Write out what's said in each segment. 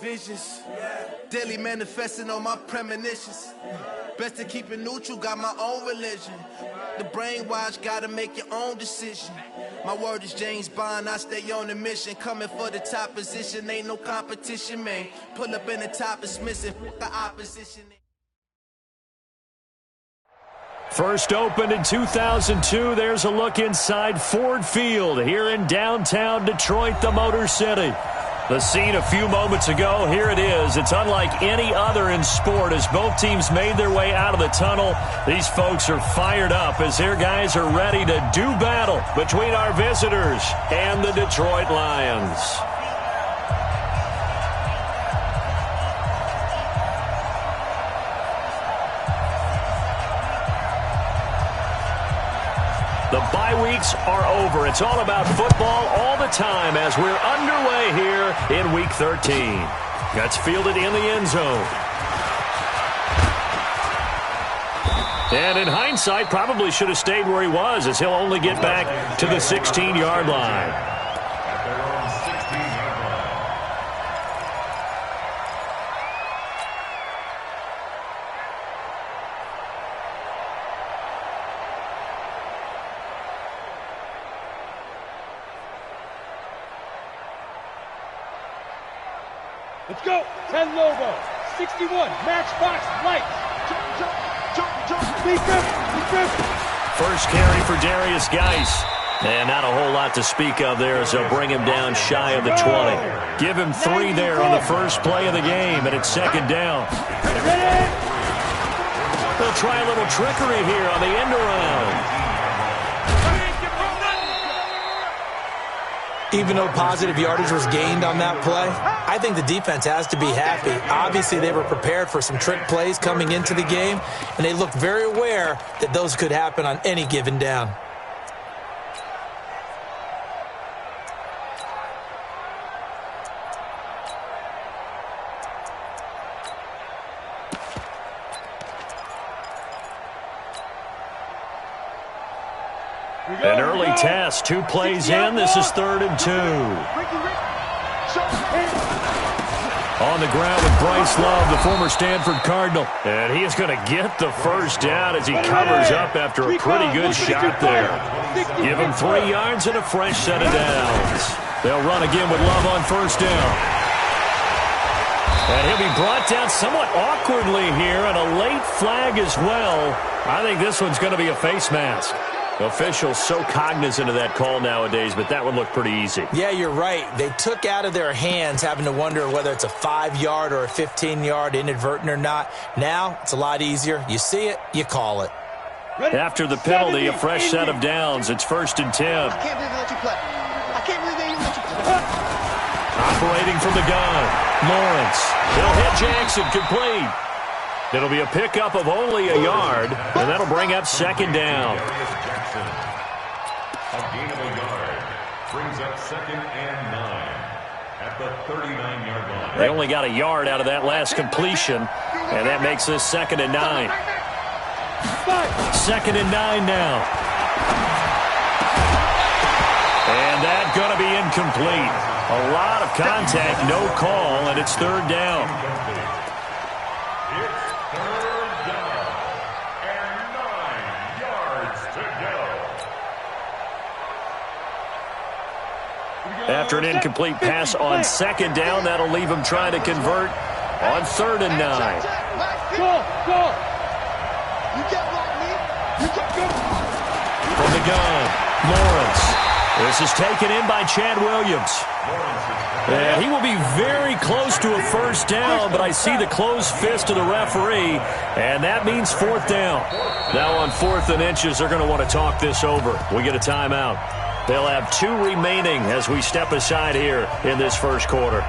visions. Daily manifesting on my premonitions. Best to keep it neutral, got my own religion. The brainwash, gotta make your own decision. My word is James Bond, I stay on a mission. Coming for the top position, ain't no competition, man. Pull up in the top, it's missing, the opposition. First opened in 2002, there's a look inside Ford Field here in downtown Detroit, the Motor City. The scene a few moments ago, here it is. It's unlike any other in sport as both teams made their way out of the tunnel. These folks are fired up as their guys are ready to do battle between our visitors and the Detroit Lions. The bye weeks are over. It's all about football all the time as we're underway here in Week 13. That's fielded in the end zone. And in hindsight, probably should have stayed where he was as he'll only get back to the 16-yard line. Let's go. 10 logo. 61. Matchbox lights. First carry for Darius Geis. And not a whole lot to speak of there as they'll bring him down shy of the 20. Give him 3 there on the first play of the game, and it's second down. They'll try a little trickery here on the end around. Even though positive yardage was gained on that play, I think the defense has to be happy. Obviously, they were prepared for some trick plays coming into the game, and they looked very aware that those could happen on any given down. An early test, 2 plays in. This is 3rd and 2. On the ground with Bryce Love, the former Stanford Cardinal. And he is going to get the first down as he covers up after a pretty good shot there. Give him 3 yards and a fresh set of downs. They'll run again with Love on first down. And he'll be brought down somewhat awkwardly here, and a late flag as well. I think this one's going to be a face mask. Officials so cognizant of that call nowadays, but that would look pretty easy. Yeah, you're right. They took out of their hands having to wonder whether it's a 5-yard or a 15-yard inadvertent or not. Now, it's a lot easier. You see it, you call it. After the penalty, a fresh set of downs. It's 1st and 10. I can't believe they let you play. I can't believe they even let you play. Operating from the gun, Lawrence. He'll hit Jackson, complete. It'll be a pickup of only a yard, and that'll bring up 2nd down. A gain of a yard brings up 2nd and 9 at the 39-yard line. They only got a yard out of that last completion, and that makes this 2nd and 9. 2nd and 9 now. And that's going to be incomplete. A lot of contact, no call, and it's 3rd down. After an incomplete pass on 2nd down, that'll leave him trying to convert on 3rd and 9. Go. You can't block me. You can't go. From the gun, Lawrence. This is taken in by Chad Williams. And he will be very close to a first down, but I see the closed fist of the referee, and that means 4th down. Now on 4th and inches, they're going to want to talk this over. We get a timeout. They'll have 2 remaining as we step aside here in this first quarter.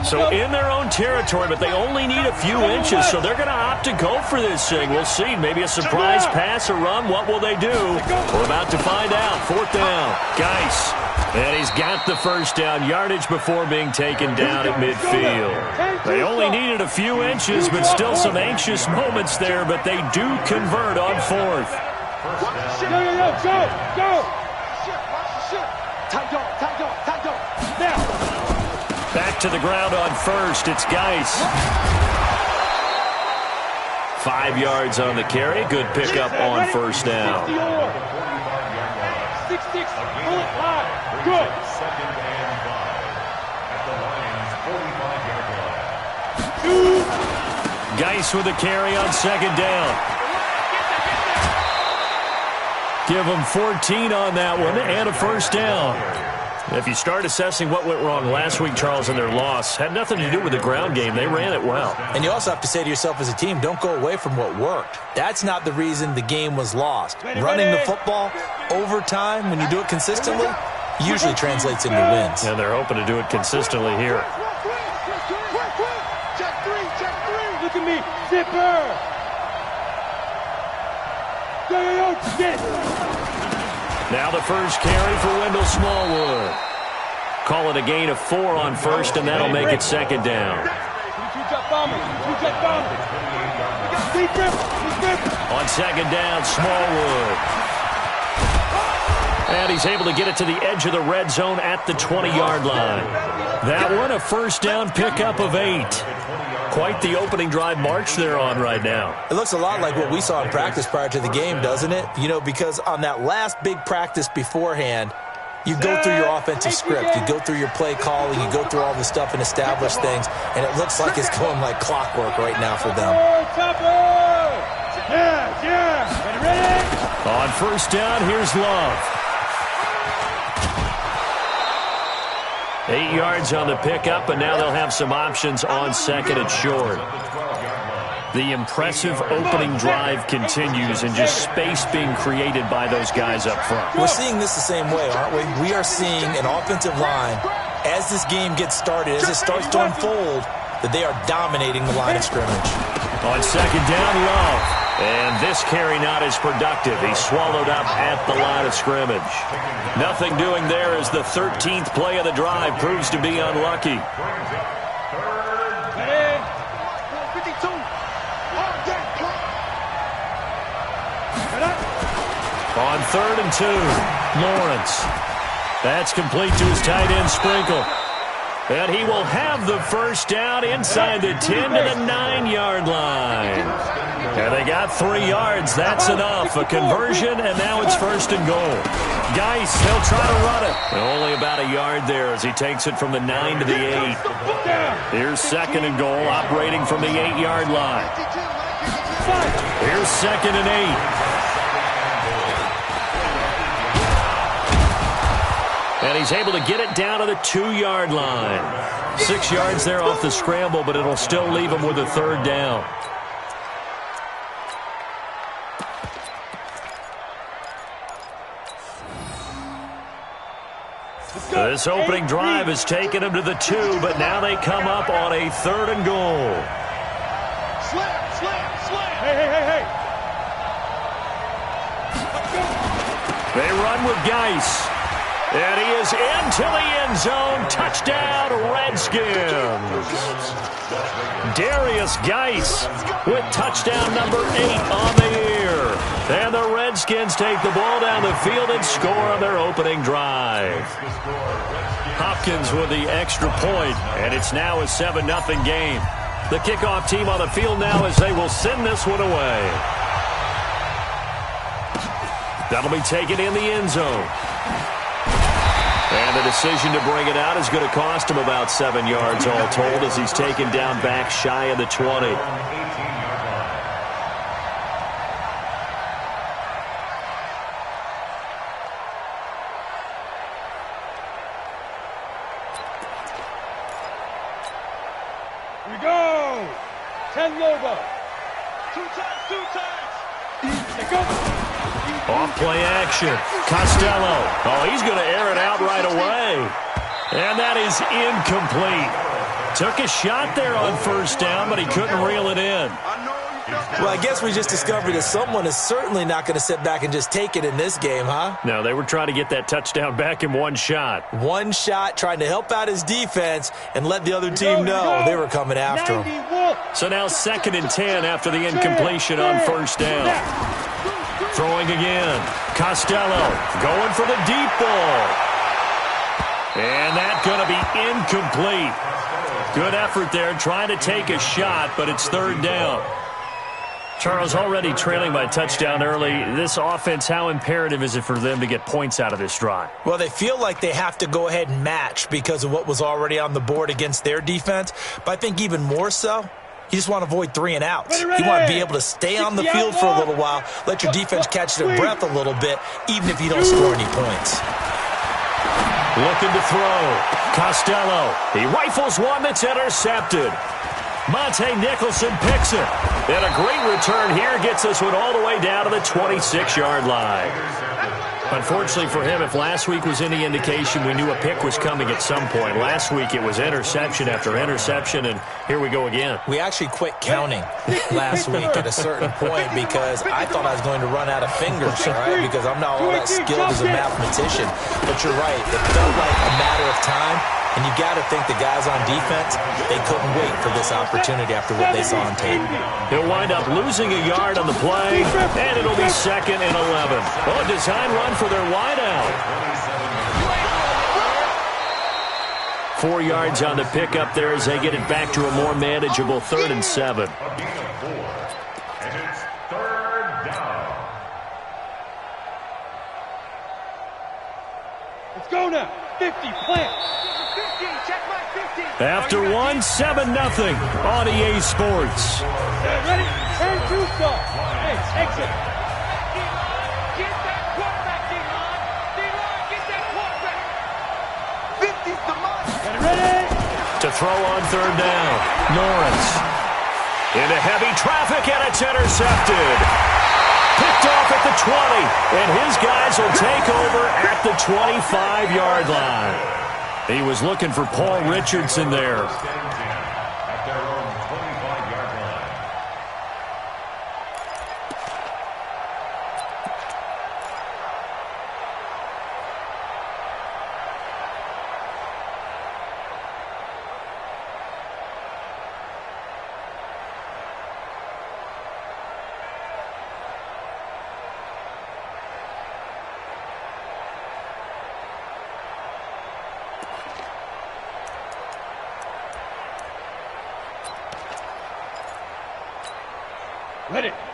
So in their own territory, but they only need a few inches, so they're going to opt to go for this thing. We'll see. Maybe a surprise pass or run. What will they do? We're about to find out. 4th down. Geis And he's got the first down, yardage before being taken down at midfield. They only needed a few inches, but still some anxious moments there, but they do convert on fourth. Go! Now. Back to the ground on first. It's Geis. 5 yards on the carry. Good pickup on first down. 6-6, pull it high. Good. Second and 5 at the Lions' 45-yard line. Geis with a carry on second down. Give them 14 on that one and a first down. If you start assessing what went wrong last week, Charles, in their loss, had nothing to do with the ground game. They ran it well. And you also have to say to yourself as a team, don't go away from what worked. That's not the reason the game was lost. Running the football over time, when you do it consistently, usually translates into wins. And they're hoping to do it consistently here. Check three. Look at me. Zipper. Yo, get it. Now the first carry for Wendell Smallwood. Call it a gain of 4 on first, and that'll make it second down. On second down, Smallwood. And he's able to get it to the edge of the red zone at the 20-yard line. That one, a first down pickup of 8. Quite the opening drive march they're on right now. It looks a lot like what we saw in practice prior to the game, doesn't it? You know, because on that last big practice beforehand, you go through your offensive script, you go through your play calling, you go through all the stuff and establish things, and it looks like it's going like clockwork right now for them. On first down, here's Love. 8 yards on the pickup, and now they'll have some options on second and short. The impressive opening drive continues, and just space being created by those guys up front. We're seeing this the same way, aren't we? We are seeing an offensive line, as this game gets started, as it starts to unfold, that they are dominating the line of scrimmage. On second down, Love. And this carry not as productive. He's swallowed up at the line of scrimmage. Nothing doing there as the 13th play of the drive proves to be unlucky. On third and 2, Lawrence. That's complete to his tight end, Sprinkle. And he will have the first down inside the 10 to the 9-yard line. And they got 3 yards. That's enough. A conversion, and now it's first and goal. Geis, they'll try to run it. Only about a yard there as he takes it from the 9 to the 8. Here's second and goal, operating from the 8-yard line. Here's second and 8. And he's able to get it down to the 2-yard line. 6 yards there off the scramble, but it'll still leave him with a third down. This opening drive has taken him to the 2, but now they come up on a third and goal. Slam. Hey. They run with Geis. And he is into the end zone. Touchdown, Redskins. Darius Geis with touchdown number 8 on the year. And the Redskins take the ball down the field and score on their opening drive. Hopkins with the extra point, and it's now a 7-0 game. The kickoff team on the field now as they will send this one away. That'll be taken in the end zone. And the decision to bring it out is going to cost him about 7 yards all told as he's taken down back shy of the 20. Here we go. 10 Lobo. Two times. They go. Off play action. Costello. Oh, he's going to air it out right away. And that is incomplete. Took a shot there on first down, but he couldn't reel it in. I know Well, I guess we just discovered that someone is certainly not going to sit back and just take it in this game, huh? No, they were trying to get that touchdown back in one shot. One shot, trying to help out his defense and let the other team know they were coming after him. So now 2nd and 10 after the incompletion on first down. Throwing again. Costello going for the deep ball. And that's going to be incomplete. Good effort there, trying to take a shot, but it's 3rd down. Charles, already trailing by a touchdown early. This offense, how imperative is it for them to get points out of this drive? Well, they feel like they have to go ahead and match because of what was already on the board against their defense. But I think even more so, you just want to avoid 3 and outs. You want to be able to stay on the field for a little while, let your defense catch their breath a little bit, even if you don't score any points. Looking to throw. Costello. He rifles one that's intercepted. Monte Nicholson picks it. And a great return here gets this one all the way down to the 26-yard line. Unfortunately for him, if last week was any indication, we knew a pick was coming at some point. Last week it was interception after interception, and here we go again. We actually quit counting last week at a certain point because I thought I was going to run out of fingers, all right, because I'm not all that skilled as a mathematician. But you're right. It felt like a matter of time. And you got to think the guys on defense, they couldn't wait for this opportunity after what they saw on tape. He'll wind up losing a yard on the play, and it'll be 2nd and 11. Oh, a design run for their wideout. 4 yards on the pickup there as they get it back to a more manageable 3rd and 7. And it's 3rd down. Let's go now. 50, plant. After 1, 7-0 on EA Sports. Ready? Turn 2 stop. Hey, exit. Get that quarterback, D-line. D-line, get that quarterback. 50's the mark. Ready? To throw on 3rd down. Norris. Into heavy traffic, and it's intercepted. Picked off at the 20, and his guys will take over at the 25-yard line. He was looking for Paul Richardson there. At their own 25-yard line.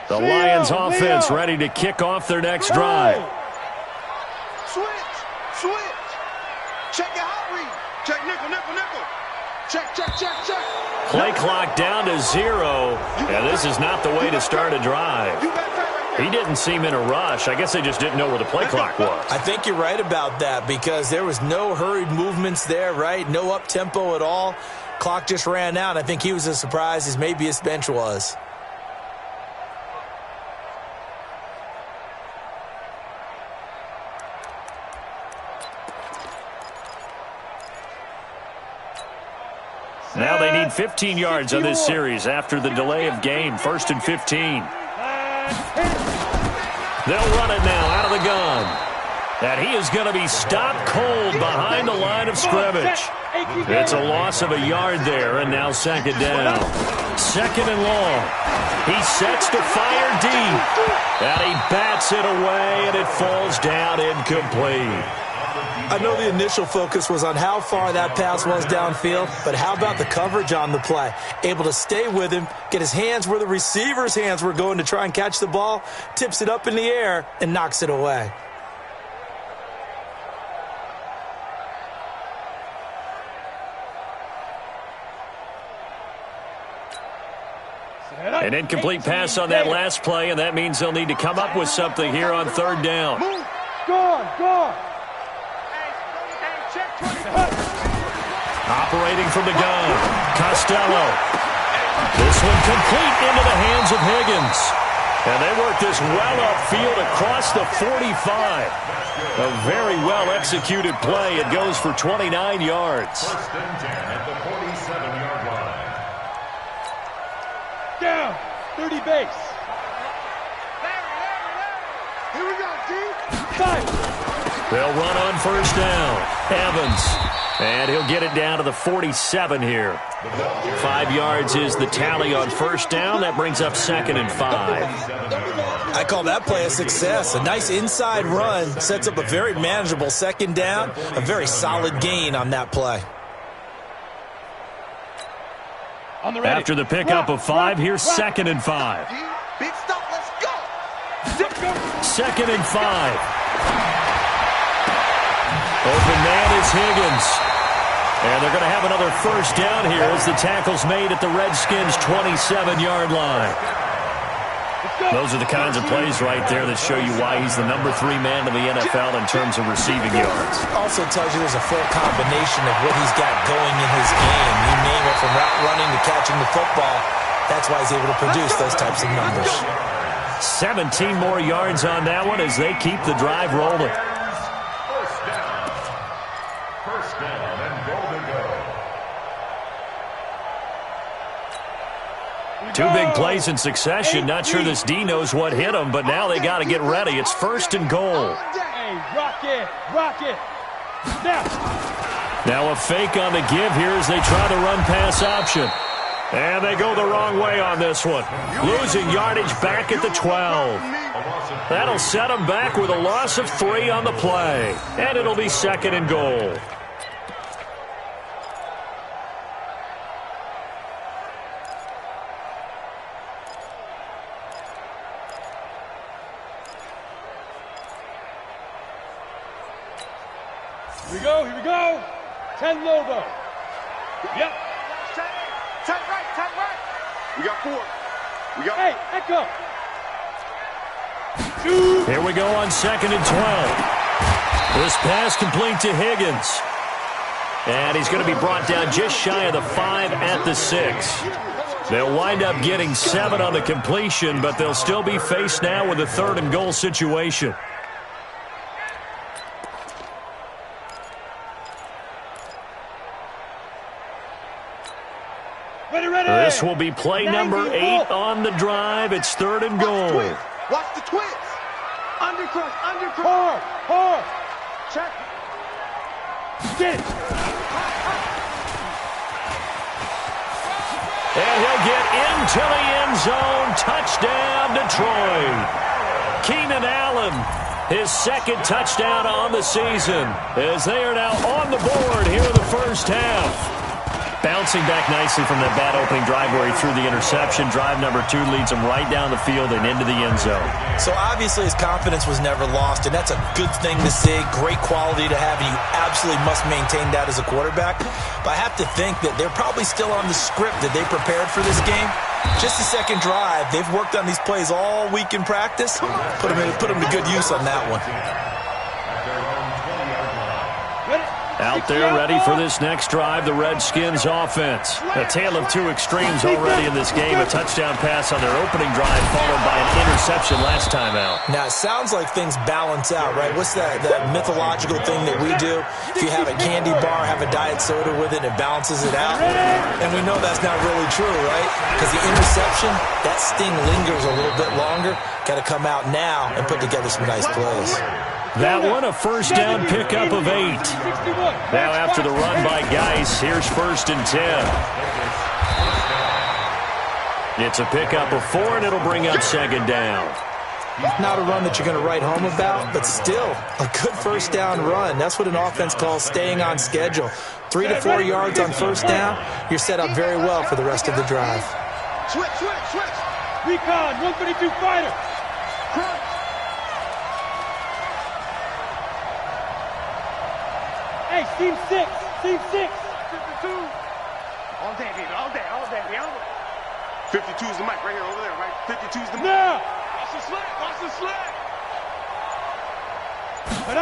The Lions offense ready to kick off their next drive. Switch. Check your hot read. Check nickel. Check. Play clock down to 0. Yeah, this is not the way to start a drive. He didn't seem in a rush. I guess they just didn't know where the play clock was. I think you're right about that because there was no hurried movements there, right? No up-tempo at all. Clock just ran out. I think he was as surprised as maybe his bench was. Now they need 15 yards on this series after the delay of game. 1st and 15. They'll run it now out of the gun. And he is going to be stopped cold behind the line of scrimmage. It's a loss of a yard there, and now 2nd down. 2nd and long. He sets to fire deep. And he bats it away, and it falls down incomplete. I know the initial focus was on how far that pass was downfield, but how about the coverage on the play? Able to stay with him, get his hands where the receiver's hands were going to try and catch the ball, tips it up in the air, and knocks it away. An incomplete pass on that last play, and that means they'll need to come up with something here on 3rd down. Gone. Operating from the gun, Costello. This one complete into the hands of Higgins. And they work this well upfield across the 45. A very well-executed play. It goes for 29 yards. 1st and 10 at the 47-yard line. Down. 30 base. Here we go, G. 5. They'll run on first down. Evans. And he'll get it down to the 47 here. 5 yards is the tally on first down. That brings up 2nd and 5. I call that play a success. A nice inside run sets up a very manageable 2nd down. A very solid gain on that play. On the ready. After the pickup of 5, here's 2nd and 5. Big stop, let's go. 2nd and 5. Open man is Higgins. And they're going to have another first down here as the tackle's made at the Redskins' 27-yard line. Those are the kinds of plays right there that show you why he's the number 3 man in the NFL in terms of receiving yards. Also tells you there's a full combination of what he's got going in his game. You name it, from route running to catching the football. That's why he's able to produce those types of numbers. 17 more yards on that one as they keep the drive rolling. First down and goal to go. 2 big plays in succession. Not sure this D knows what hit him, but now they got to get ready. It's 1st and goal. Hey, rock it, rock it. Now a fake on the give here as they try the run-pass option. And they go the wrong way on this one. Losing yardage back at the 12. That'll set them back with a loss of 3 on the play. And it'll be 2nd and goal. Here we go. 10 Lobo. Yep. Tight right. We got 4. We got. Hey, Echo. 2. Here we go on 2nd and 12. This pass complete to Higgins. And he's going to be brought down just shy of the 5 at the 6. They'll wind up getting 7 on the completion, but they'll still be faced now with a 3rd and goal situation. Ready. This will be play number 8 on the drive. It's 3rd and goal. Watch the twist. Undercross. Hard. Check. Get it. And he'll get into the end zone. Touchdown, Detroit. Keenan Allen, his 2nd touchdown on the season, as they are now on the board here in the first half. Bouncing back nicely from that bad opening drive where he threw the interception. Drive number 2 leads him right down the field and into the end zone. So obviously his confidence was never lost, and that's a good thing to see. Great quality to have, and you absolutely must maintain that as a quarterback. But I have to think that they're probably still on the script that they prepared for this game. Just the 2nd drive. They've worked on these plays all week in practice. Put them to good use on that one. Out there ready for this next drive, the Redskins offense. A tale of 2 extremes already in this game. A touchdown pass on their opening drive followed by an interception last time out. Now, it sounds like things balance out, right? What's that mythological thing that we do? If you have a candy bar, have a diet soda with it, it balances it out. And we know that's not really true, right? Because the interception, that sting lingers a little bit longer. Got to come out now and put together some nice plays. That one a first down pickup of 8. Now after the run by Geis, here's 1st and 10. It's a pickup of 4, and it'll bring up 2nd down. Not a run that you're going to write home about, but still a good first down run. That's what an offense calls staying on schedule. 3 to 4 yards on first down, you're set up very well for the rest of the drive. Switch. Recon, 132 fighter. Crunch. Hey, team 6. 52. All day, baby. 52 is the mic right here, over there, right? 52 is the mic. Now. Watch the slant.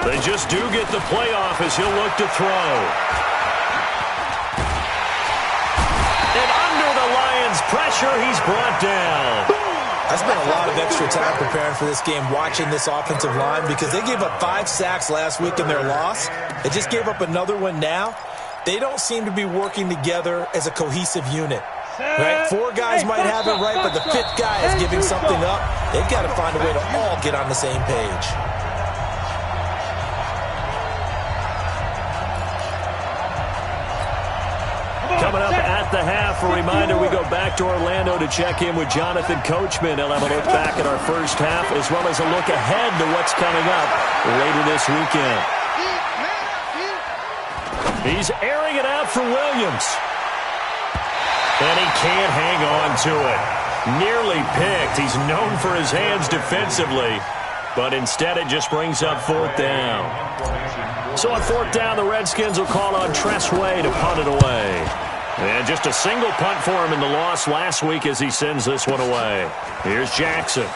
They just do get the play off as he'll look to throw. And under the Lions' pressure, he's brought down. I spent a lot of extra time preparing for this game, watching this offensive line, because they gave up 5 sacks last week in their loss. They just gave up another one now. They don't seem to be working together as a cohesive unit. Right? 4 guys might have it right, but the 5th guy is giving something up. They've got to find a way to all get on the same page. Coming up at the half, a reminder, we go back to Orlando to check in with Jonathan Coachman. He'll have a look back at our first half, as well as a look ahead to what's coming up later this weekend. He's airing it out for Williams. And he can't hang on to it. Nearly picked. He's known for his hands defensively, but instead it just brings up 4th down. So on 4th down, the Redskins will call on Tressway to punt it away. And just a single punt for him in the loss last week as he sends this one away. Here's Jackson.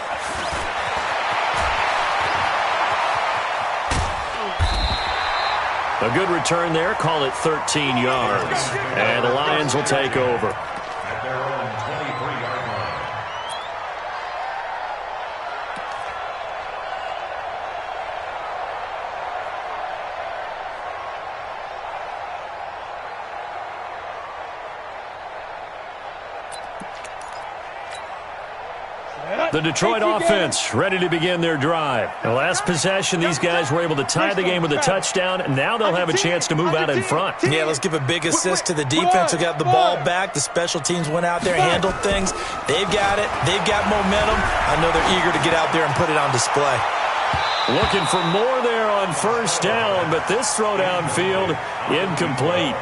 A good return there. Call it 13 yards. And the Lions will take over. At their own 23-yard line. The Detroit offense ready to begin their drive. The last possession, these guys were able to tie the game with a touchdown, and now they'll have a chance to move out in front. Yeah, let's give a big assist to the defense who got the ball back. The special teams went out there and handled things. They've got it. They've got momentum. I know they're eager to get out there and put it on display. Looking for more there on first down, but this throw downfield incomplete.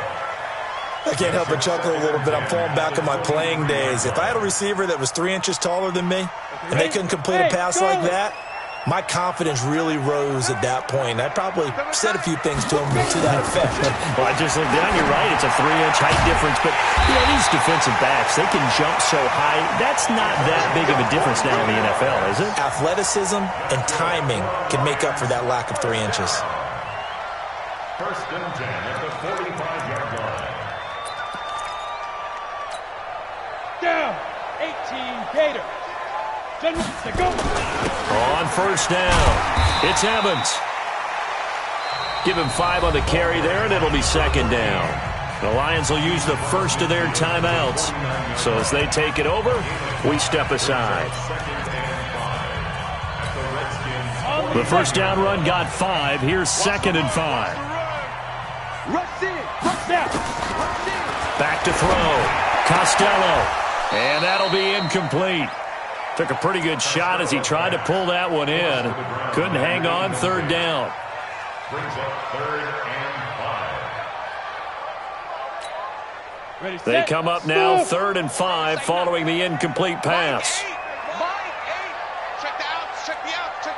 I can't help but chuckle a little bit. I'm falling back on my playing days. If I had a receiver that was 3 inches taller than me and they couldn't complete a pass like that, my confidence really rose at that point. I probably said a few things to him to that effect. Well, I just looked down. You're right. It's a 3-inch height difference. But, you know, these defensive backs, they can jump so high. That's not that big of a difference now in the NFL, is it? Athleticism and timing can make up for that lack of 3 inches. 1st and 10 at the 45-yard line. Down. 18 Gators. To go. On first down, it's Evans. Give him 5 on the carry there, and it'll be 2nd down. The Lions will use the first of their timeouts. So as they take it over, we step aside. The first down run got 5. Here's 2nd and 5. Back to throw. Costello. And that'll be incomplete. Took a pretty good shot as he tried to pull that one in. Couldn't hang on. 3rd down. Brings up 3rd and 5. They come up now 3rd and 5 following the incomplete pass.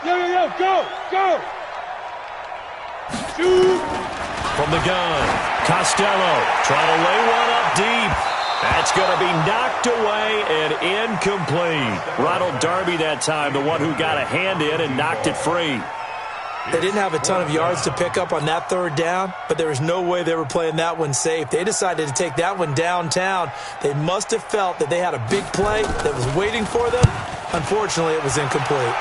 Yo, go. Shoot. From the gun, Costello trying to lay one up deep. That's going to be knocked away and incomplete. Ronald Darby that time, the one who got a hand in and knocked it free. They didn't have a ton of yards to pick up on that 3rd down, but there was no way they were playing that one safe. They decided to take that one downtown. They must have felt that they had a big play that was waiting for them. Unfortunately, it was incomplete.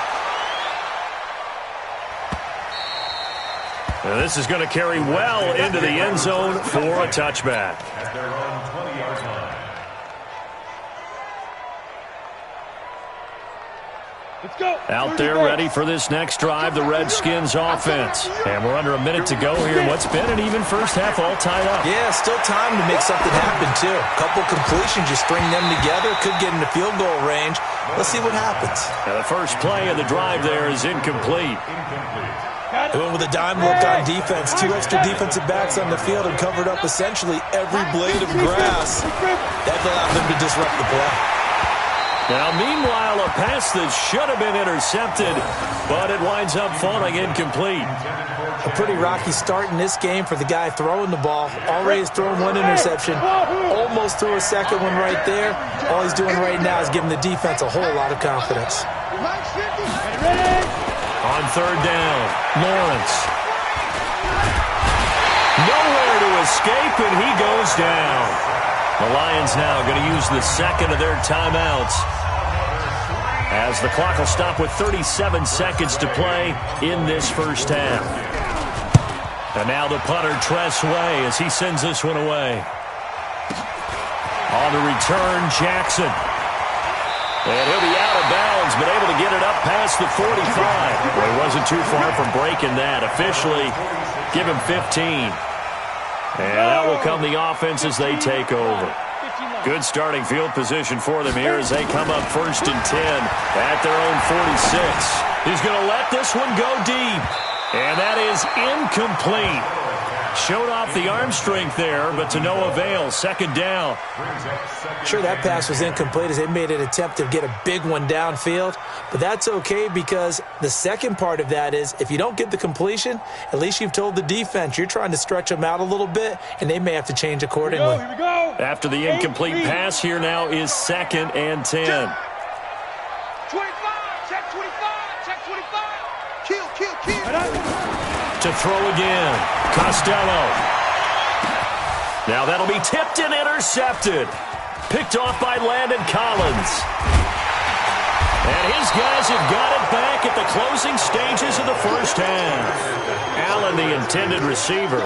And this is going to carry well into the end zone for a touchback. At their own 20-yard line. Let's go. Out there ready for this next drive, the Redskins offense. And we're under a minute to go here. What's been an even first half all tied up. Yeah, still time to make something happen, too. A couple completions, you string them together, could get into field goal range. Let's see what happens. And the first play of the drive there is incomplete. Doing with a dime look on defense. 2 extra defensive backs on the field and covered up essentially every blade of grass. That allowed them to disrupt the play. Now, meanwhile, a pass that should have been intercepted, but it winds up falling incomplete. A pretty rocky start in this game for the guy throwing the ball. Already has thrown 1 interception. Almost threw a second one right there. All he's doing right now is giving the defense a whole lot of confidence. On 3rd down, Lawrence. Nowhere to escape, and he goes down. The Lions now going to use the 2nd of their timeouts, as the clock will stop with 37 seconds to play in this first half. And now the punter, Tressway, as he sends this one away. On the return, Jackson. And he'll be out of bounds, but able to get it up past the 45. Well, he wasn't too far from breaking that. Officially, give him 15. And out will come the offense as they take over. Good starting field position for them here as they come up 1st and 10 at their own 46. He's going to let this one go deep. And that is incomplete. Showed off the arm strength there, but to no avail. 2nd down. Sure, that pass was incomplete as they made an attempt to get a big one downfield. But that's okay because the second part of that is if you don't get the completion, at least you've told the defense you're trying to stretch them out a little bit, and they may have to change accordingly. Here we go. After the incomplete pass, here now is 2nd and 10. 25, check 25, check 25. Kill. To throw again, Costello. Now that'll be tipped and intercepted. Picked off by Landon Collins. And his guys have got it back at the closing stages of the first half. Allen, the intended receiver.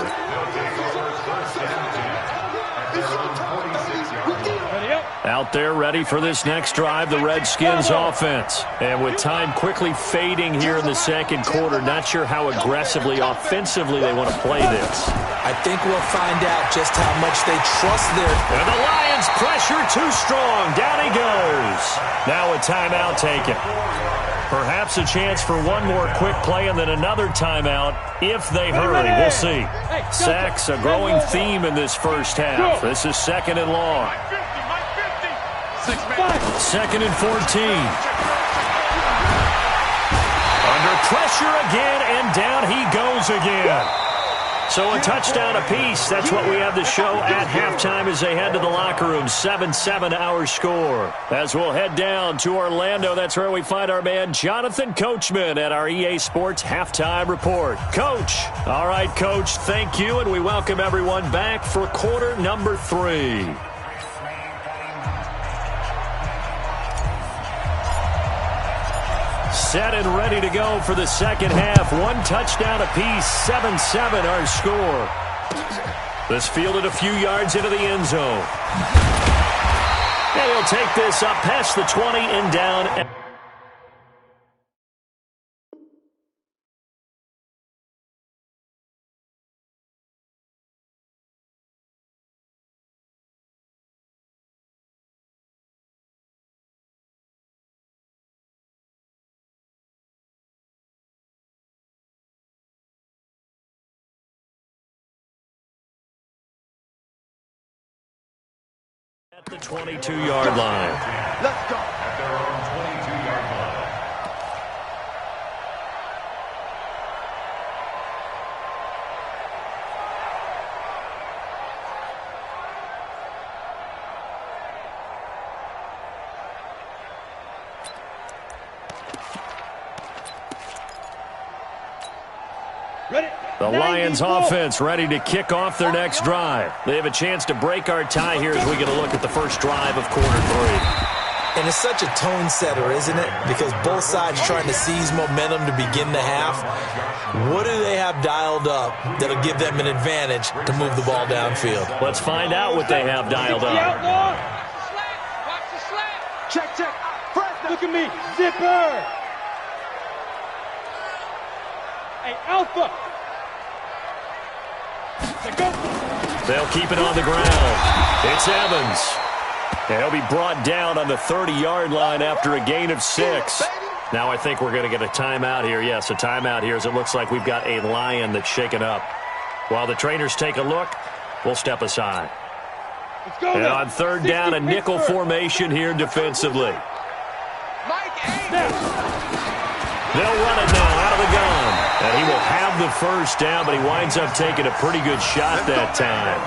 Out there ready for this next drive, the Redskins offense. And with time quickly fading here in the second quarter, not sure how aggressively, offensively they want to play this. I think we'll find out just how much they trust their... And the Lions pressure too strong. Down he goes. Now a timeout taken. Perhaps a chance for one more quick play and then another timeout if they hurry. We'll see. Sacks, a growing theme in this first half. This is 2nd and long. 2nd and 14. Under pressure again, and down he goes again. So a touchdown apiece. That's what we have to show at halftime as they head to the locker room. 7-7 our score. As we'll head down to Orlando, that's where we find our man Jonathan Coachman at our EA Sports Halftime Report. Coach. All right, Coach, thank you, and we welcome everyone back for quarter number 3. Set and ready to go for the second half. One touchdown apiece, 7-7 our score. This fielded a few yards into the end zone. And he'll take this up past the 20 and down. At the 22-yard line. Let's go. At their own 22-yard line. The Lions offense ready to kick off their next drive. They have a chance to break our tie here as we get a look at the first drive of quarter 3. And it's such a tone setter, isn't it? Because both sides trying to seize momentum to begin the half. What do they have dialed up that'll give them an advantage to move the ball downfield? Let's find out what they have dialed up. Watch the slant. Check. Look at me. Zipper. Hey, Alpha. They'll keep it on the ground. It's Evans. And he'll be brought down on the 30-yard line after a gain of 6. Now I think we're going to get a timeout here. Yes, a timeout here as it looks like we've got a Lion that's shaken up. While the trainers take a look, we'll step aside. And on 3rd down, a nickel formation here defensively. They'll run it now out of the gun. And he will have the first down, but he winds up taking a pretty good shot that time.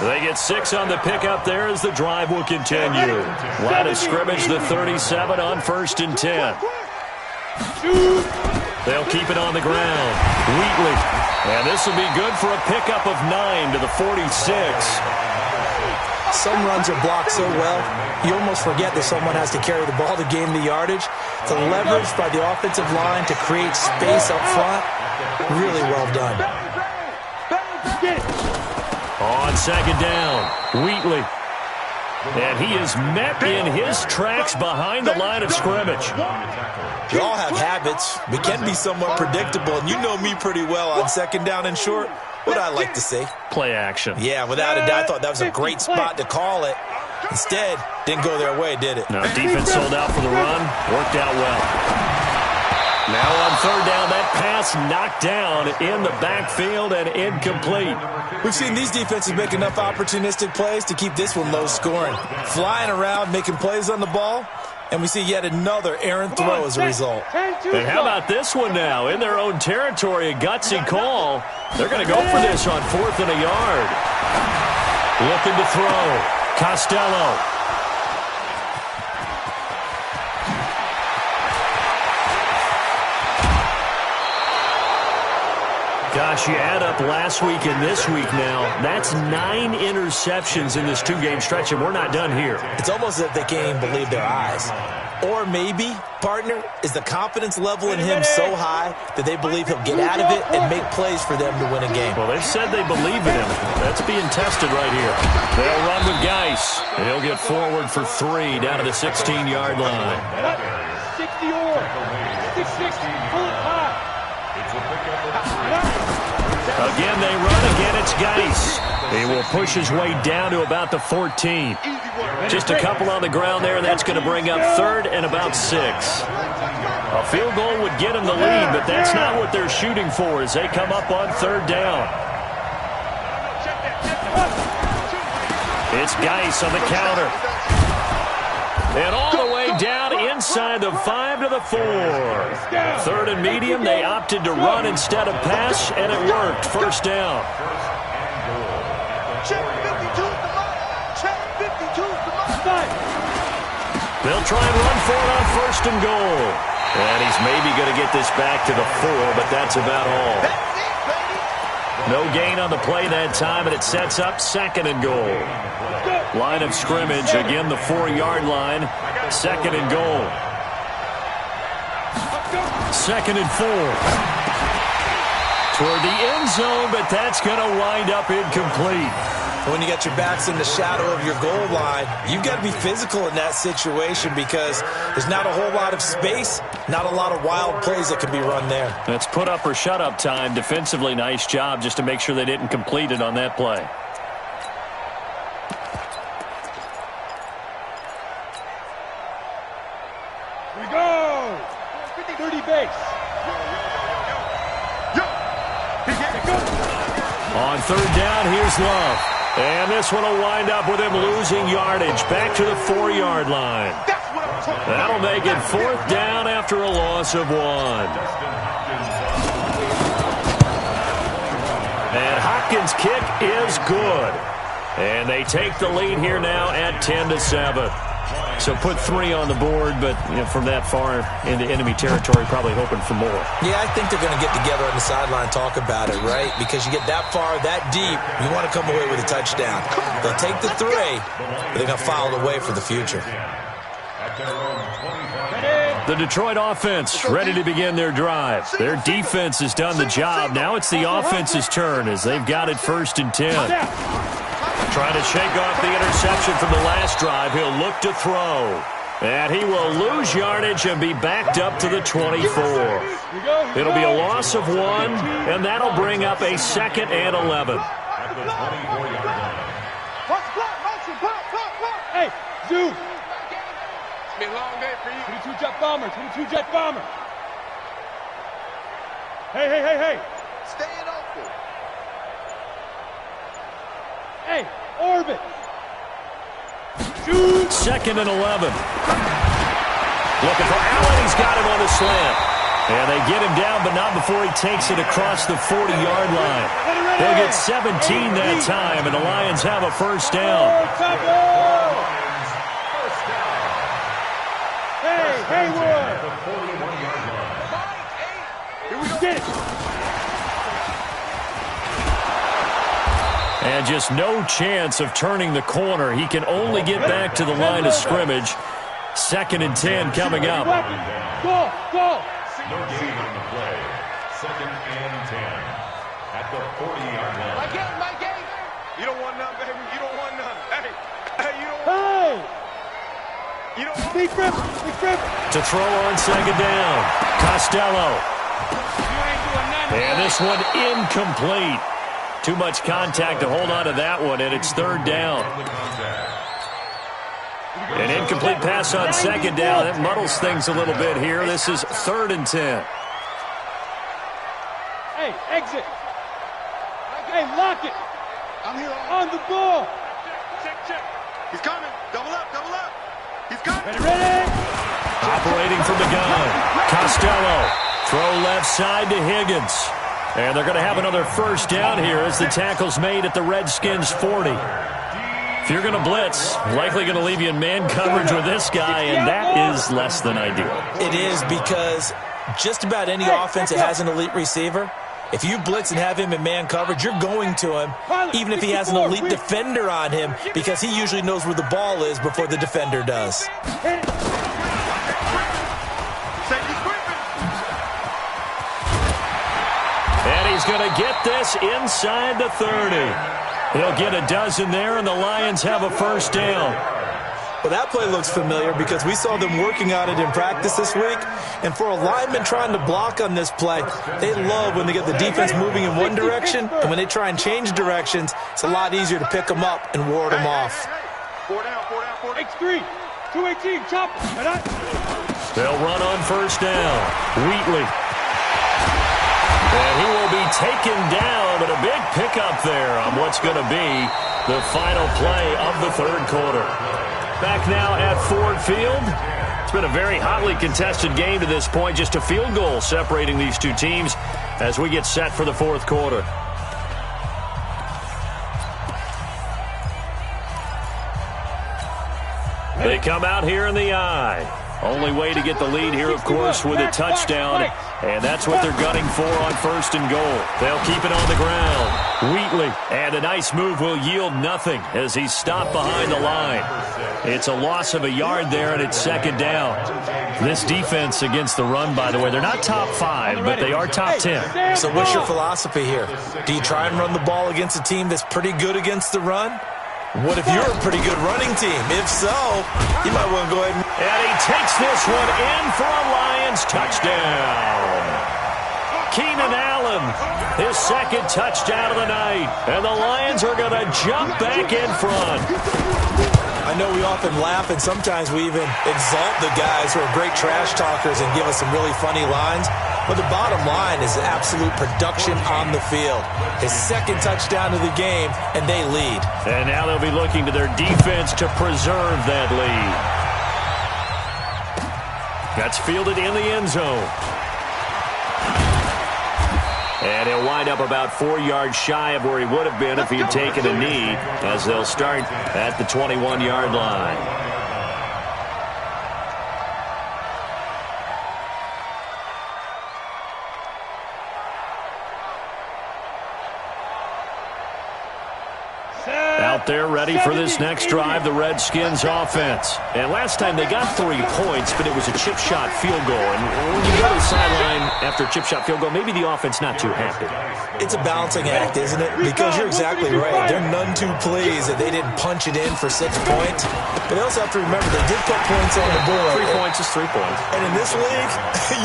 They get 6 on the pickup there as the drive will continue. Line of scrimmage, the 37 on 1st and 10. They'll keep it on the ground. Wheatley. And this will be good for a pickup of 9 to the 46. Some runs are blocked so well, you almost forget that someone has to carry the ball to gain the yardage. The leverage by the offensive line to create space up front, really well done. On 2nd down, Wheatley. And he is met in his tracks behind the line of scrimmage. We all have habits. We can be somewhat predictable, and you know me pretty well on second down and short. What I like to see. Play action. Yeah, without a doubt, I thought that was a great spot to call it. Instead, didn't go their way, did it? No, defense sold out for the run. Worked out well. Now on third down, that pass knocked down in the backfield and incomplete. We've seen these defenses make enough opportunistic plays to keep this one low scoring. Flying around, making plays on the ball, and we see yet another errant throw as a result. And how about this one now? In their own territory, a gutsy call. They're going to go for this on 4th and a yard. Looking to throw. Costello. Gosh, you add up last week and this week now. That's 9 interceptions in this 2-game stretch, and we're not done here. It's almost as if they can't even believe their eyes. Or maybe, partner, is the confidence level in him so high that they believe he'll get out of it and make plays for them to win a game. Well, they've said they believe in him. That's being tested right here. They'll run with Geis, and he'll get forward for 3 down to the 16-yard line. 60-or, 6-6, pull it high. Again, they run. Again, it's Geis. He will push his way down to about the 14. Just a couple on the ground there, and that's going to bring up 3rd and about 6. A field goal would get him the lead, but that's not what they're shooting for as they come up on 3rd down. It's Geis on the counter. And all the way down inside the 5 to the 4. 3rd and medium, they opted to run instead of pass, and it worked. First down. They'll try and run for it on 1st and goal. And he's maybe going to get this back to the 4, but that's about all. No gain on the play that time, and it sets up 2nd and goal. Line of scrimmage, again the 4-yard line. 2nd and goal. 2nd and 4. Toward the end zone, but that's going to wind up incomplete. When you got your backs in the shadow of your goal line, you've got to be physical in that situation because there's not a whole lot of space, not a lot of wild plays that can be run there. That's put up or shut up time. Defensively, nice job just to make sure they didn't complete it on that play. Here we go. 30 base. On 3rd down, here's Love. And this one will wind up with him losing yardage back to the 4-yard line. That'll make it 4th down after a loss of 1. And Hopkins' kick is good. And they take the lead here now at 10-7. So put 3 on the board, but from that far into enemy territory, probably hoping for more. Yeah, I think they're going to get together on the sideline and talk about it, right? Because you get that far, that deep, you want to come away with a touchdown. They'll take the 3, but they're going to file it away for the future. The Detroit offense ready to begin their drive. Their defense has done the job. Now it's the offense's turn as they've got it 1st and 10. Trying to shake off the interception from the last drive. He'll look to throw. And he will lose yardage and be backed up to the 24. It'll be a loss of 1, and that'll bring up a 2nd and 11. Hey, Zoo. It's been a long day for you. 22 jet bomber, 22 jet bomber. Hey. Staying open. Hey, orbit. Shoot. 2nd and 11. Looking for Allen. He's got him on the slant. And they get him down, but not before he takes it across the 40-yard line. They'll get 17 that time, and the Lions have a 1st down. Hey, Haywood. Here we go. And just no chance of turning the corner. He can only get back to the line of scrimmage. 2nd and 10 coming up. Go. No gain on the play. 2nd and 10 at the 40-yard line. My game. You don't want none, baby. You don't want none. Hey, you don't want To throw on second down. Costello. And this one incomplete. Too much contact to hold on to that one, and it's third down. An incomplete pass on second down. That muddles things a little bit here. This is 3rd and 10. Hey, exit. Hey, lock it. I'm here on the ball. Check. He's coming. Double up. He's coming. Ready. Operating from the gun. Costello. Throw left side to Higgins. And they're going to have another first down here as the tackle's made at the Redskins' 40. If you're going to blitz, likely going to leave you in man coverage with this guy, and that is less than ideal. It is, because just about any offense that has an elite receiver, if you blitz and have him in man coverage, you're going to him, even if he has an elite defender on him, because he usually knows where the ball is before the defender does. And he's going to get this inside the 30. He'll get a dozen there, and the Lions have a first down. Well, that play looks familiar because we saw them working on it in practice this week. And for a lineman trying to block on this play, they love when they get the defense moving in one direction, and when they try and change directions, it's a lot easier to pick them up and ward them off. 4 down. X3, 218, chop. They'll run on first down. Wheatley. And he will be taken down, but a big pickup there on what's going to be the final play of the third quarter. Back now at Ford Field. It's been a very hotly contested game to this point. Just a field goal separating these two teams as we get set for the fourth quarter. They come out here in the eye. Only way to get the lead here, of course, with a touchdown. And that's what they're gunning for on first and goal. They'll keep it on the ground. Wheatley, and a nice move will yield nothing as he's stopped behind the line. It's a loss of a yard there, and it's second down. This defense against the run, by the way, they're not top 5, but they are top 10. So what's your philosophy here? Do you try and run the ball against a team that's pretty good against the run? What if you're a pretty good running team? If so, you might want to go ahead and he takes this one in for a Lions touchdown. Keenan Allen, his second touchdown of the night. And the Lions are going to jump back in front. I know we often laugh, and sometimes we even exalt the guys who are great trash talkers and give us some really funny lines. But the bottom line is absolute production on the field. His second touchdown of the game, and they lead. And now they'll be looking to their defense to preserve that lead. That's fielded in the end zone. And he'll wind up about 4 yards shy of where he would have been if he had taken a knee, as they'll start at the 21-yard line. Out there ready for this next drive, the Redskins offense. And last time they got 3 points, but it was a chip shot field goal. And when you go to the sideline after a chip shot field goal, maybe the offense not too happy. It's a balancing act, isn't it? Because you're exactly right. They're none too pleased that they didn't punch it in for 6 points. But they also have to remember they did put points on the board. 3 points is 3 points. And in this league,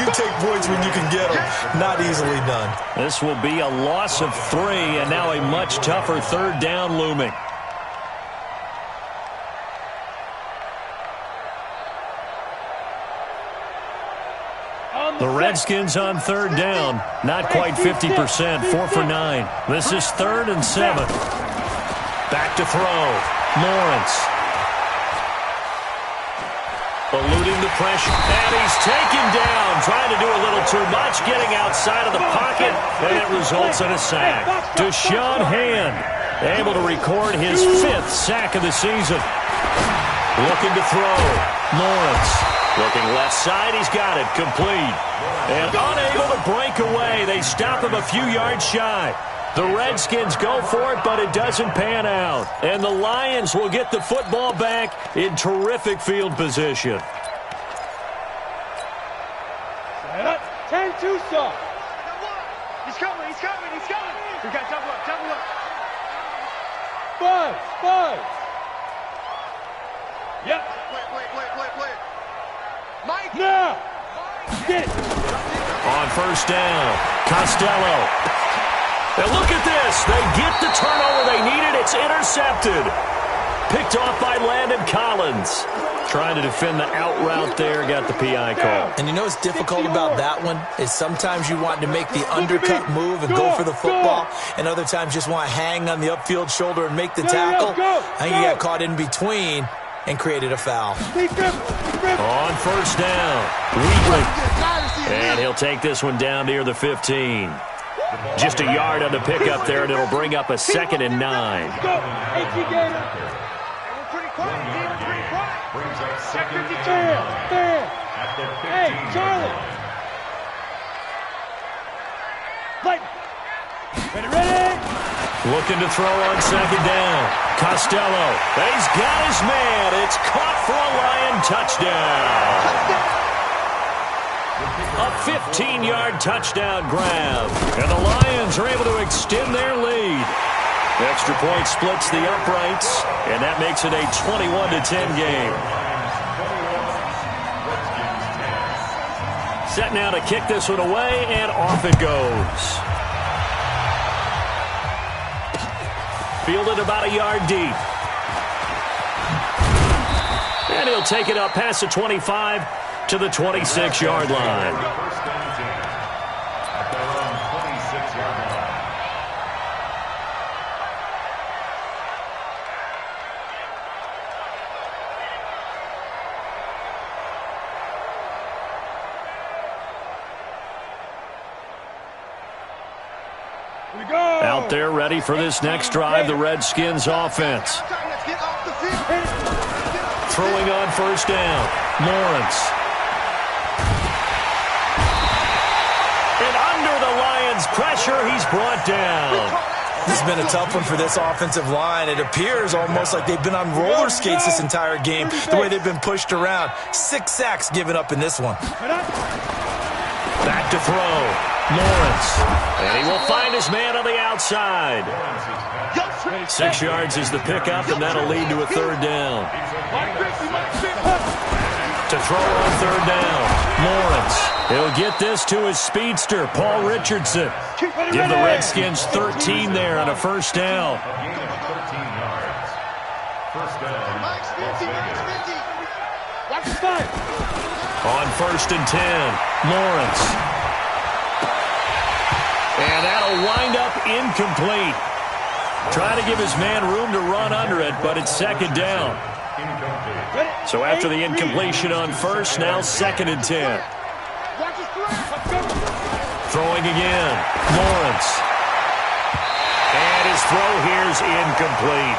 you take points when you can get them. Not easily done. This will be a loss of 3, and now a much tougher third down looming. The Redskins on third down, not quite 50%, 4 for 9. This is 3rd and 7. Back to throw. Lawrence. Eluding the pressure, and he's taken down, trying to do a little too much, getting outside of the pocket, and it results in a sack. Deshaun Hand, able to record his 5th sack of the season. Looking to throw. Lawrence. Looking left side, he's got it, complete. And unable to break away, they stop him a few yards shy. The Redskins go for it, but it doesn't pan out. And the Lions will get the football back in terrific field position. 10-2 stop. He's coming. We got double up. 5. Yep. Wait. Now! Get it! On first down, Costello. And look at this. They get the turnover they needed. It's intercepted. Picked off by Landon Collins. Trying to defend the out route there. Got the PI call. And you know what's difficult about that one is sometimes you want to make the undercut move and go for the football, and other times just want to hang on the upfield shoulder and make the tackle. I think he got caught in between and created a foul. On first down, Wheatley. And he'll take this one down near the 15. Just a yard on the pickup there, and it'll bring up a 2nd and 9. Hey, Charlie! Ready? Looking to throw on 2nd down. Costello. He's got his man. It's caught for a Lion touchdown. A 15-yard touchdown grab. And the Lions are able to extend their lead. Extra point splits the uprights, and that makes it a 21-10 game. Set now to kick this one away, and off it goes. Fielded about a yard deep. And he'll take it up past the 25 to the 26-yard line. Out there ready for this next drive, the Redskins offense. Throwing on first down, Lawrence. And under the Lions' pressure, he's brought down. This has been a tough one for this offensive line. It appears almost like they've been on roller skates this entire game, the way they've been pushed around. 6 sacks given up in this one. Back to throw, Lawrence. And he will find his man on the outside. 6 yards is the pickup, and that'll lead to a 3rd down. To throw on 3rd down, Lawrence. He'll get this to his speedster, Paul Richardson. Give the Redskins 13 there on a 1st down. On 1st and 10, Lawrence. And that'll wind up incomplete. Trying to give his man room to run under it, but it's 2nd down. So after the incompletion on 1st, now 2nd and 10. Throwing again, Lawrence. And his throw here's incomplete.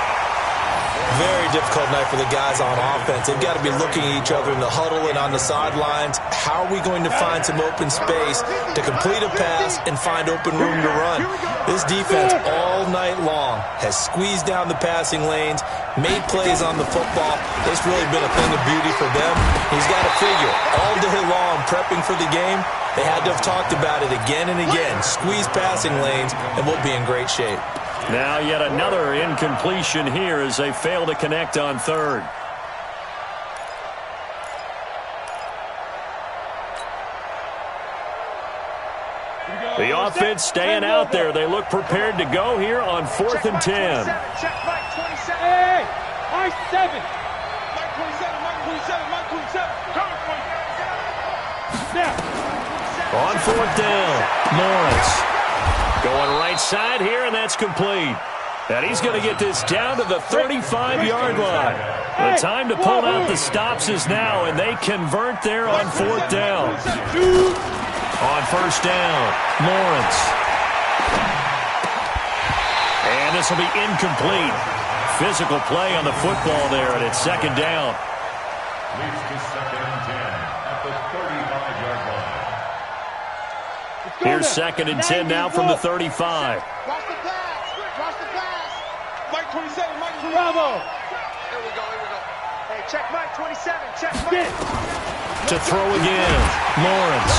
Very difficult night for the guys on offense. They've got to be looking at each other in the huddle and on the sidelines. How are we going to find some open space to complete a pass and find open room to run? This defense all night long has squeezed down the passing lanes, made plays on the football. It's really been a thing of beauty for them. He's got to figure, all day long prepping for the game, they had to have talked about it again and again. Squeeze passing lanes, and we'll be in great shape. Now yet another incompletion here as they fail to connect on 3rd. The offense staying out there. They look prepared to go here on 4th and 10. Hey, I 7. Mike 27, Mike 27, Mike 27. Now. On 4th down, Lawrence. Going right side here, and that's complete. And he's going to get this down to the 35-yard line. The time to pull out the stops is now, and they convert there on 4th down. On 1st down, Lawrence. And this will be incomplete. Physical play on the football there, and it's 2nd down. Leads to 2nd and 10 at the 35-yard line. Here's 2nd and 10 now from the 35. Watch the pass. Watch the pass. Mike 27, Mike 27. Bravo. Here we go, here we go. Hey, check Mike 27. Check Mike. To throw again, Lawrence.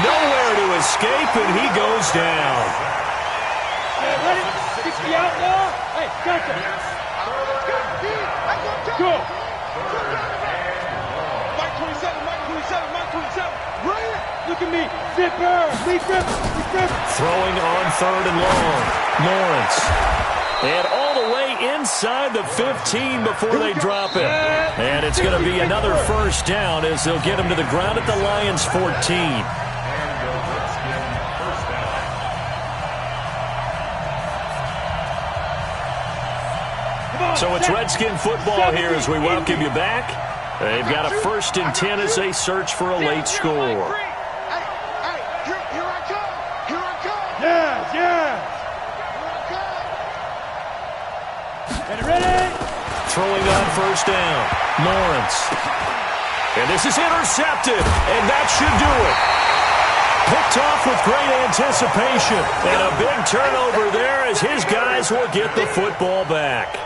Nowhere to escape, and he goes down. Hey, ready? 60 out now. Hey, gotcha. Go. Mike 27, Mike 27, Mike Look at me. Zipper. Lee Griffin. Throwing on 3rd and long. Lawrence. And all the way inside the 15 before they drop it. And it's going to be another first down as they'll get him to the ground at the Lions' 14. So it's Redskin football here as we welcome you back. They've got a 1st and 10 as they search for a late score. Hey, here I come. Here I come. Yeah. Ready? Throwing on 1st down. Lawrence. And this is intercepted. And that should do it. Picked off with great anticipation. And a big turnover there as his guys will get the football back.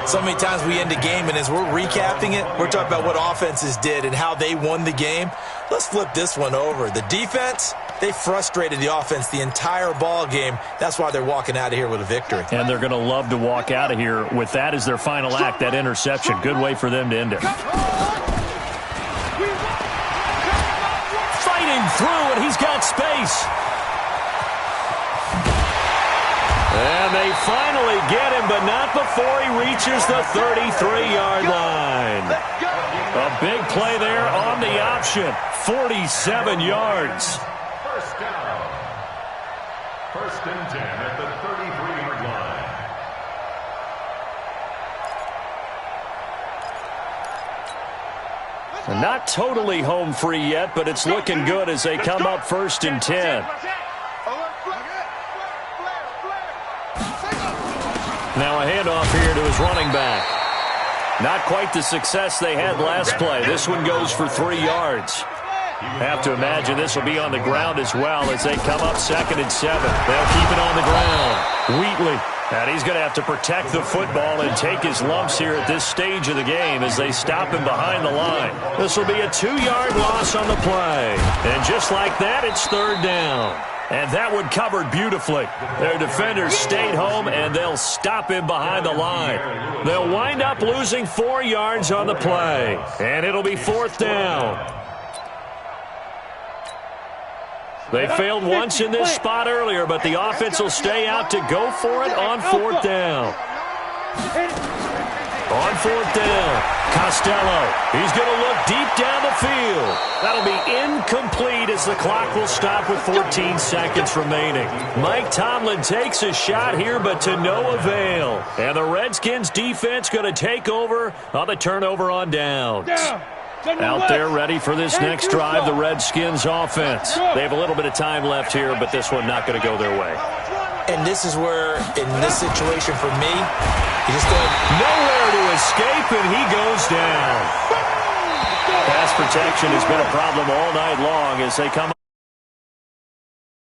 So many times we end a game, and as we're recapping it, we're talking about what offenses did and how they won the game. Let's flip this one over. The defense, they frustrated the offense the entire ball game. That's why they're walking out of here with a victory. And they're going to love to walk out of here with that as their final act, that interception. Good way for them to end it. Fighting through, and he's got space. And they finally get him, but not before he reaches the 33-yard line. A big play there on the option. 47 yards. First down. 1st and 10 at the 33-yard line. And not totally home free yet, but it's looking good as they come up 1st and 10. Now a handoff here to his running back. Not quite the success they had last play. This one goes for 3 yards. Have to imagine this will be on the ground as well as they come up 2nd and 7. They'll keep it on the ground. Wheatley. And he's going to have to protect the football and take his lumps here at this stage of the game as they stop him behind the line. This will be a 2-yard loss on the play. And just like that, it's 3rd down. And that one covered beautifully. Their defenders stayed home, and they'll stop him behind the line. They'll wind up losing 4 yards on the play. And it'll be 4th down. They failed once in this spot earlier, but the offense will stay out to go for it on 4th down. On 4th down, Costello. He's going to look deep down the field. That'll be incomplete as the clock will stop with 14 seconds remaining. Mike Tomlin takes a shot here, but to no avail. And the Redskins defense going to take over on the turnover on downs. Out there ready for this next drive, the Redskins offense. They have a little bit of time left here, but this one not going to go their way. And this is where, in this situation for me, you just go nowhere to escape, and he goes down. Pass protection has been a problem all night long as they come